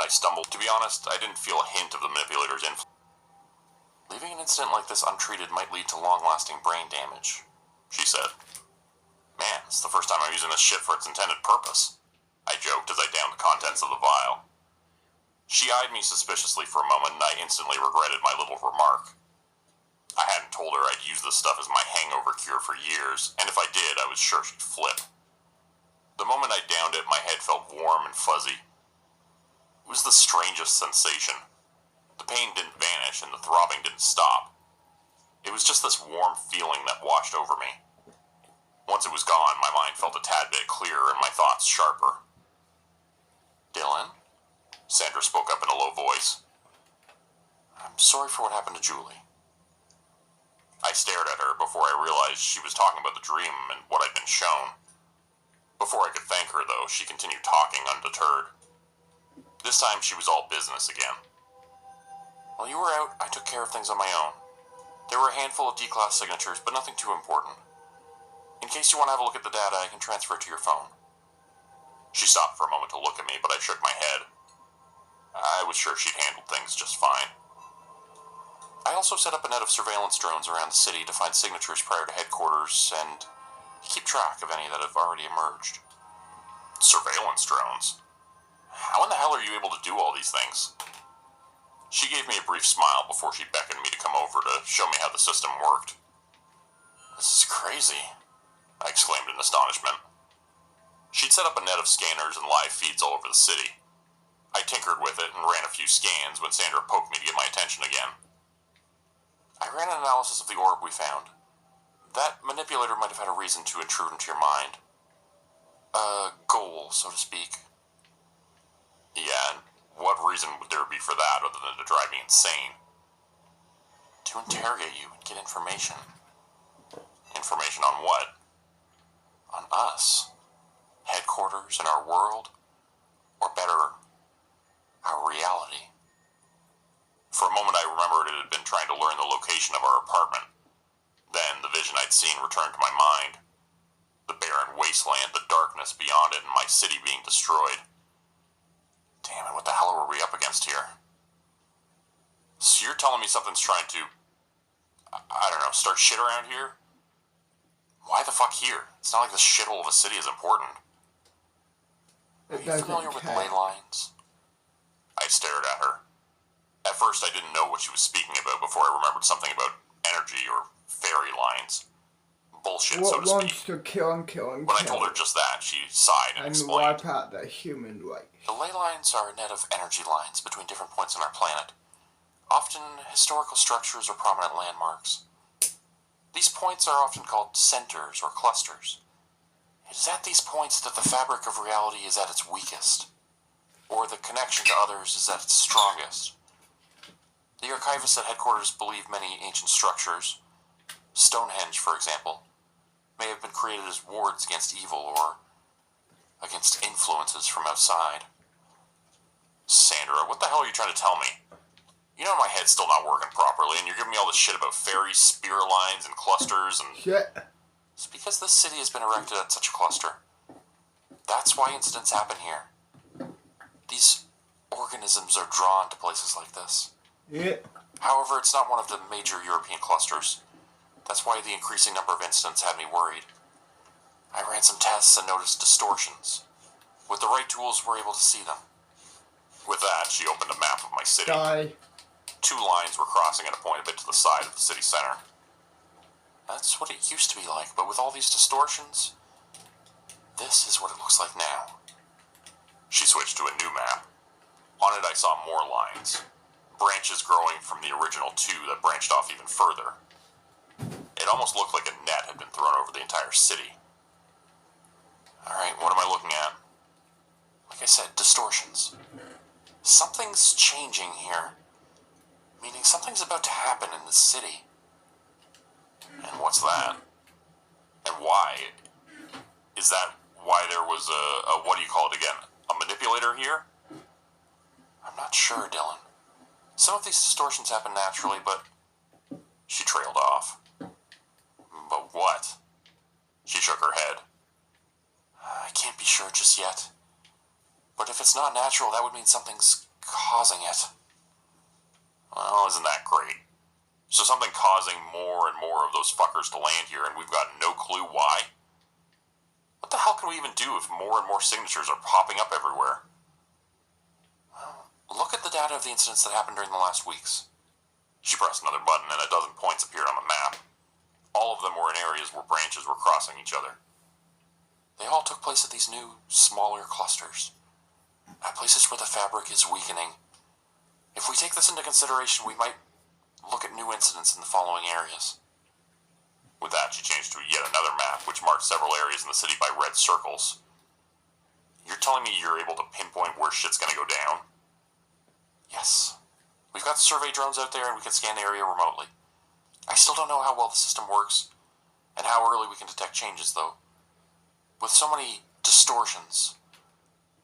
I stumbled. To be honest, I didn't feel a hint of the manipulator's influence. Leaving an incident like this untreated might lead to long-lasting brain damage, she said. Man, it's the first time I'm using this shit for its intended purpose, I joked as I downed the contents of the vial. She eyed me suspiciously for a moment, and I instantly regretted my little remark. I hadn't told her I'd used this stuff as my hangover cure for years, and if I did, I was sure she'd flip. The moment I downed it, my head felt warm and fuzzy. It was the strangest sensation. The pain didn't vanish, and the throbbing didn't stop. It was just this warm feeling that washed over me. Once it was gone, my mind felt a tad bit clearer and my thoughts sharper. Dylan? Sandra spoke up in a low voice. I'm sorry for what happened to Julie. I stared at her before I realized she was talking about the dream and what I'd been shown. Before I could thank her, though, she continued talking undeterred. This time she was all business again. While you were out, I took care of things on my own. There were a handful of D-class signatures, but nothing too important. In case you want to have a look at the data, I can transfer it to your phone. She stopped for a moment to look at me, but I shook my head. I was sure she'd handled things just fine. I also set up a net of surveillance drones around the city to find signatures prior to headquarters and keep track of any that have already emerged. Surveillance drones? How in the hell are you able to do all these things? She gave me a brief smile before she beckoned me to come over to show me how the system worked. This is crazy, I exclaimed in astonishment. She'd set up a net of scanners and live feeds all over the city. I tinkered with it and ran a few scans when Sandra poked me to get my attention again. I ran an analysis of the orb we found. That manipulator might have had a reason to intrude into your mind. A goal, so to speak. Yeah, and what reason would there be for that other than to drive me insane? To interrogate you and get information. Information on what? On us. Headquarters and our world. Or better, our reality. For a moment I remembered it had been trying to learn the location of our apartment. Then the vision I'd seen returned to my mind. The barren wasteland, the darkness beyond it, and my city being destroyed. Damn it, what the hell are we up against here? So you're telling me something's trying to, I don't know, start shit around here? Why the fuck here? It's not like this shithole of a city is important. Are you familiar with ley lines? I stared at her. At first I didn't know what she was speaking about before I remembered something about energy or fairy lines. Bullshit, so to speak. Wants to kill and kill and When I told her just that, she sighed and explained. Wipe out the human race. The ley lines are a net of energy lines between different points on our planet. Often historical structures or prominent landmarks. These points are often called centers or clusters. It is at these points that the fabric of reality is at its weakest, or the connection to others is at its strongest. The archivists at headquarters believe many ancient structures, Stonehenge, for example, may have been created as wards against evil or against influences from outside. Sandra, what the hell are you trying to tell me? You know my head's still not working properly, and you're giving me all this shit about fairies, spirit lines, and clusters, and... Shit. It's because this city has been erected at such a cluster. That's why incidents happen here. These organisms are drawn to places like this. Yeah. However, it's not one of the major European clusters. That's why the increasing number of incidents had me worried. I ran some tests and noticed distortions. With the right tools, we're able to see them. With that, she opened a map of my city. Die. 2 lines were crossing at a point a bit to the side of the city center. That's what it used to be like, but with all these distortions, this is what it looks like now. She switched to a new map. On it I saw more lines. Branches growing from the original 2 that branched off even further. It almost looked like a net had been thrown over the entire city. Alright, what am I looking at? Like I said, distortions. Something's changing here. Meaning something's about to happen in the city. And what's that? And why? Is that why there was a what do you call it again? A manipulator here? I'm not sure, Dylan. Some of these distortions happen naturally, but... She trailed off. But what? She shook her head. I can't be sure just yet. But if it's not natural, that would mean something's causing it. Well, isn't that great? So something causing more and more of those fuckers to land here, and we've got no clue why? What the hell can we even do if more and more signatures are popping up everywhere? Well, look at the data of the incidents that happened during the last weeks. She pressed another button and a dozen points appeared on the map. All of them were in areas where branches were crossing each other. They all took place at these new, smaller clusters. At places where the fabric is weakening. If we take this into consideration, we might look at new incidents in the following areas. With that, she changed to yet another map, which marked several areas in the city by red circles. You're telling me you're able to pinpoint where shit's gonna go down? Yes. We've got survey drones out there and we can scan the area remotely. I still don't know how well the system works, and how early we can detect changes, though. With so many distortions,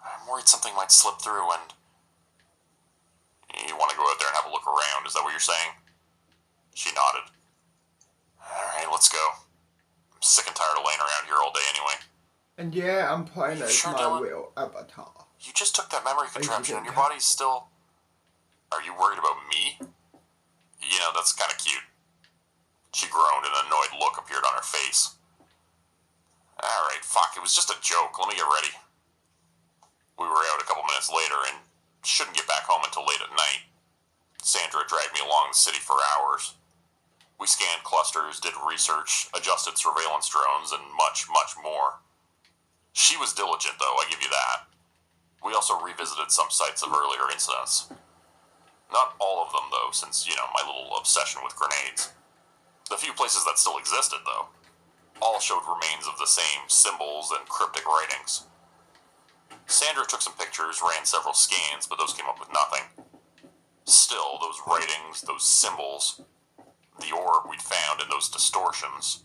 I'm worried something might slip through and... You want to go out there and have a look around, is that what you're saying? She nodded. Alright, let's go. I'm sick and tired of laying around here all day anyway. And yeah, I'm playing as Sure, my Dylan? real avatar. You just took that memory contraption and your yeah. body's still... Are you worried about me? You know, that's kind of cute. She groaned and an annoyed look appeared on her face. Alright, fuck, it was just a joke. Let me get ready. We were out a couple minutes later and shouldn't get back home until late at night. Sandra dragged me along the city for hours. We scanned clusters, did research, adjusted surveillance drones, and much, much more. She was diligent, though, I give you that. We also revisited some sites of earlier incidents. Not all of them, though, since, you know, my little obsession with grenades. The few places that still existed, though, all showed remains of the same symbols and cryptic writings. Sandra took some pictures, ran several scans, but those came up with nothing. Still, those writings, those symbols, the orb we'd found and those distortions,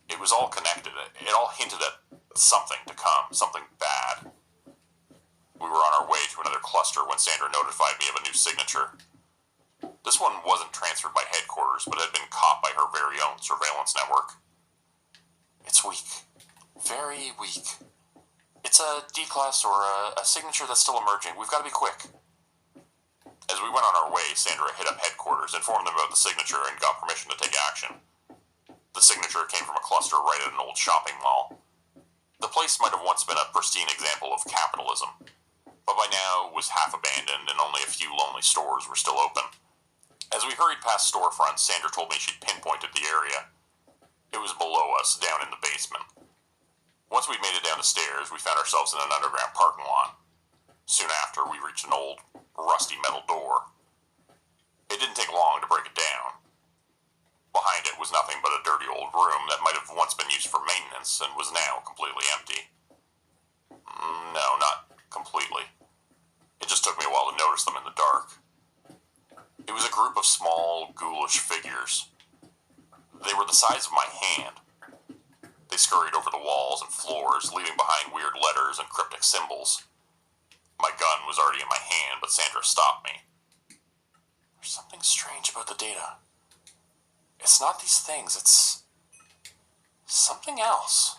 it was all connected. It all hinted at something to come, something bad. We were on our way to another cluster when Sandra notified me of a new signature. This one wasn't transferred by headquarters, but had been caught by her very own surveillance network. It's weak. Very weak. It's a D-class or a signature that's still emerging. We've got to be quick. As we went on our way, Sandra hit up headquarters, informed them about the signature, and got permission to take action. The signature came from a cluster right at an old shopping mall. The place might have once been a pristine example of capitalism, but by now it was half abandoned and only a few lonely stores were still open. As we hurried past storefronts, Sandra told me she'd pinpointed the area. It was below us, down in the basement. Once we'd made it down the stairs, we found ourselves in an underground parking lot. Soon after, we reached an old, rusty metal door. It didn't take long to break it down. Behind it was nothing but a dirty old room that might have once been used for maintenance and was now completely empty. No, not completely. It just took me a while to notice them in the dark. It was a group of small, ghoulish figures. They were the size of my hand. They scurried over the walls and floors, leaving behind weird letters and cryptic symbols. My gun was already in my hand, but Sandra stopped me. There's something strange about the data. It's not these things, it's... something else,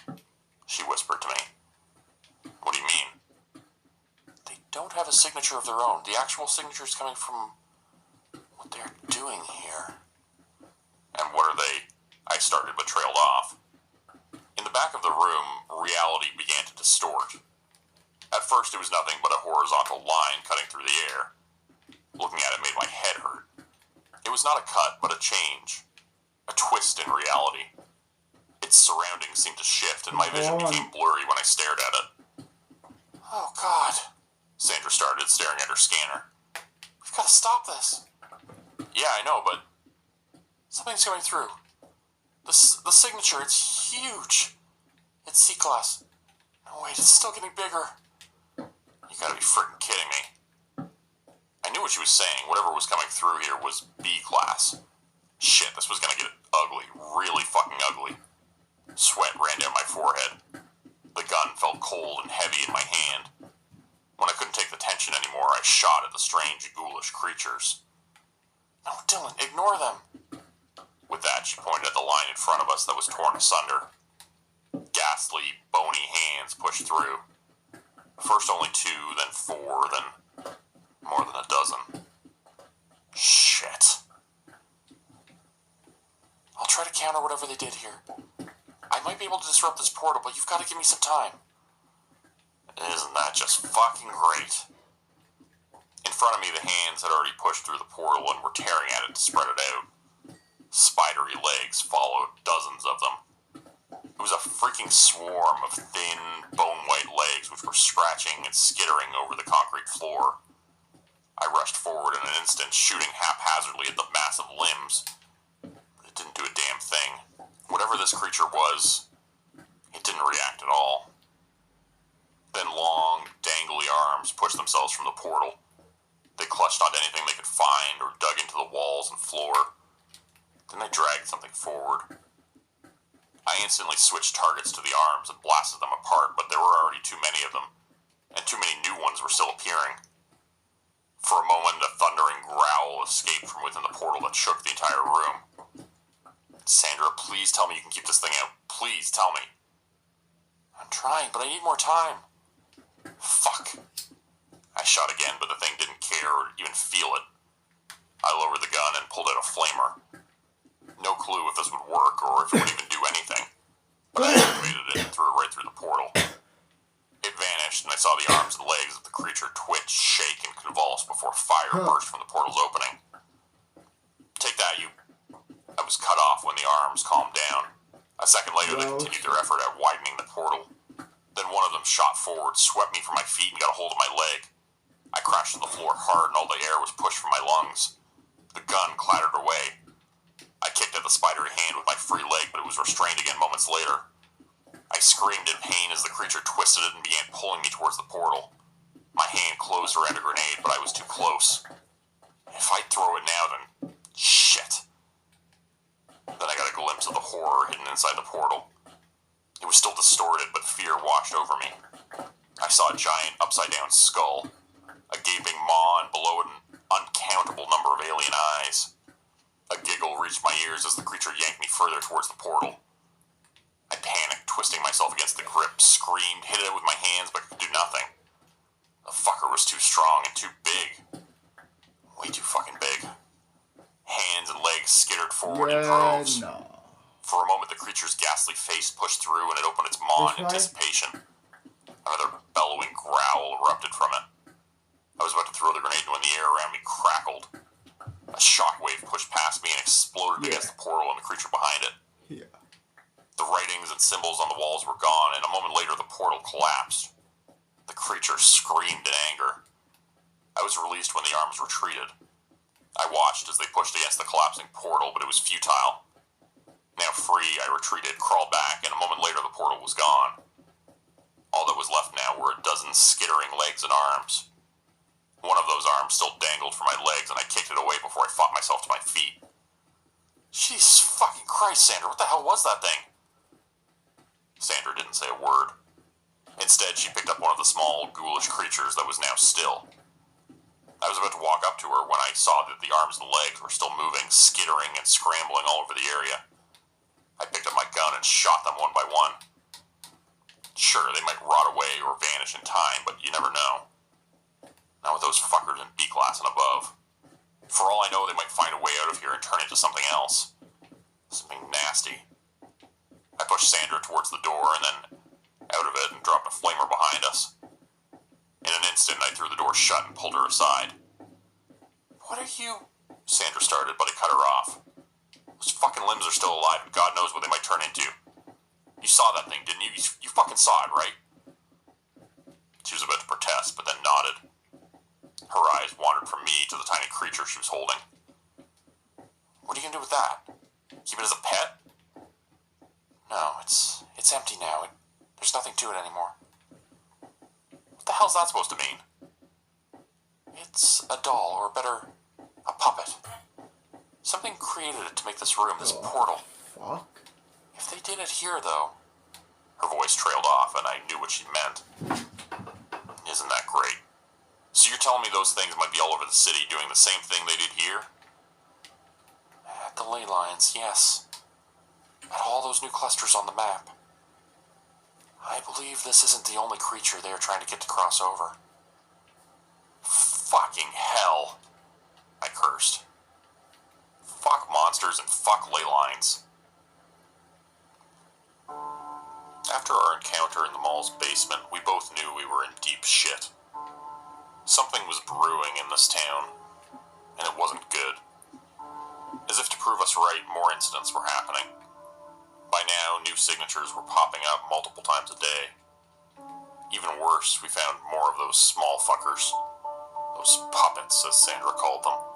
she whispered to me. What do you mean? They don't have a signature of their own. The actual signature is coming from what they're doing here. And what are they? I started but trailed off. In the back of the room, reality began to distort. At first, it was nothing but a horizontal line cutting through the air. Looking at it made my head hurt. It was not a cut, but a change. A twist in reality. Its surroundings seemed to shift, and my vision became blurry when I stared at it. Oh, God, Sandra started, staring at her scanner. We've got to stop this. Yeah, I know, but something's coming through. The signature, it's huge. It's C-class. No, wait, it's still getting bigger. You gotta be freaking kidding me. I knew what she was saying. Whatever was coming through here was B-class. Shit, this was gonna get ugly. Really fucking ugly. Sweat ran down my forehead. The gun felt cold and heavy in my hand. When I couldn't take the tension anymore, I shot at the strange, ghoulish creatures. No, Dylan, ignore them. With that, she pointed at the line in front of us that was torn asunder. Ghastly, bony hands pushed through. First only 2, then 4, then more than they did here. I might be able to disrupt this portal, but you've got to give me some time. Isn't that just fucking great? In front of me, the hands had already pushed through the portal and were tearing at it to spread it out. Spidery legs followed, dozens of them. It was a freaking swarm of thin, bone-white legs which were scratching and skittering over the concrete floor. I rushed forward in an instant, shooting haphazardly at the massive limbs. But it didn't do a damn thing. Whatever this creature was, it didn't react at all. Then long, dangly arms pushed themselves from the portal. They clutched onto anything they could find or dug into the walls and floor. Then they dragged something forward. I instantly switched targets to the arms and blasted them apart, but there were already too many of them, and too many new ones were still appearing. For a moment, a thundering growl escaped from within the portal that shook the entire room. Sandra, please tell me you can keep this thing out. Please tell me. I'm trying, but I need more time. Fuck. I shot again, but the thing didn't care or even feel it. I lowered the gun and pulled out a flamer. No clue if this would work or if it would even do anything, but I activated it and threw it right through the portal. It vanished, and I saw the arms and legs of the creature twitch, shake, and convulse before fire burst from the portal's opening. Take that, you... I was cut off when the arms calmed down. A second later, they continued their effort at widening the portal. Then one of them shot forward, swept me from my feet, and got a hold of my leg. I crashed to the floor hard, and all the air was pushed from my lungs. The gun clattered away. I kicked at the spidery hand with my free leg, but it was restrained again moments later. I screamed in pain as the creature twisted it and began pulling me towards the portal. My hand closed around a grenade, but I was too close. If I throw it now, then... shit. Then I got a glimpse of the horror hidden inside the portal. It was still distorted, but fear washed over me. I saw a giant upside-down skull, a gaping maw, and below it an uncountable number of alien eyes. A giggle reached my ears as the creature yanked me further towards the portal. I panicked, twisting myself against the grip, screamed, hit it with my hands, but could do nothing. The fucker was too strong and too big. Way too fucking big. Hands and legs skittered forward in droves. No. For a moment, the creature's ghastly face pushed through and it opened its maw in anticipation. Another bellowing growl erupted from it. I was about to throw the grenade when the air around me crackled. A shockwave pushed past me and exploded against the portal and the creature behind it. Yeah. The writings and symbols on the walls were gone, and a moment later the portal collapsed. The creature screamed in anger. I was released when the arms retreated. I watched as they pushed against the collapsing portal, but it was futile. Now free, I retreated, crawled back, and a moment later the portal was gone. All that was left now were a dozen skittering legs and arms. One of those arms still dangled from my legs, and I kicked it away before I fought myself to my feet. Jesus fucking Christ, Sandra, what the hell was that thing? Sandra didn't say a word. Instead, she picked up one of the small, ghoulish creatures that was now still. I was about to walk up to her when I saw that the arms and legs were still moving, skittering and scrambling all over the area. I picked up my gun and shot them one by one. Sure, they might rot away or vanish in time, but you never know. Not with those fuckers in B-class and above. For all I know, they might find a way out of here and turn into something else. Something nasty. I pushed Sandra towards the door and then out of it and dropped a flamer behind us. In an instant, I threw the door shut and pulled her aside. What are you... Sandra started, but I cut her off. Those fucking limbs are still alive, and God knows what they might turn into. You saw that thing, didn't you? You fucking saw it, right? She was about to protest, but then nodded. Her eyes wandered from me to the tiny creature she was holding. What are you gonna do with that? Keep it as a pet? No, it's empty now. There's nothing to it anymore. What the hell's that supposed to mean? It's a doll, or better, a puppet. Something created it to make this room, this portal. Fuck. If they did it here, though... Her voice trailed off, and I knew what she meant. Isn't that great? So you're telling me those things might be all over the city doing the same thing they did here? At the ley lines, yes. At all those new clusters on the map. I believe this isn't the only creature they are trying to get to cross over. Fucking hell, I cursed. Fuck monsters and fuck ley lines. winter in the mall's basement, we both knew we were in deep shit. Something was brewing in this town, and it wasn't good. As if to prove us right, more incidents were happening. By now, new signatures were popping up multiple times a day. Even worse, we found more of those small fuckers. Those puppets, as Sandra called them.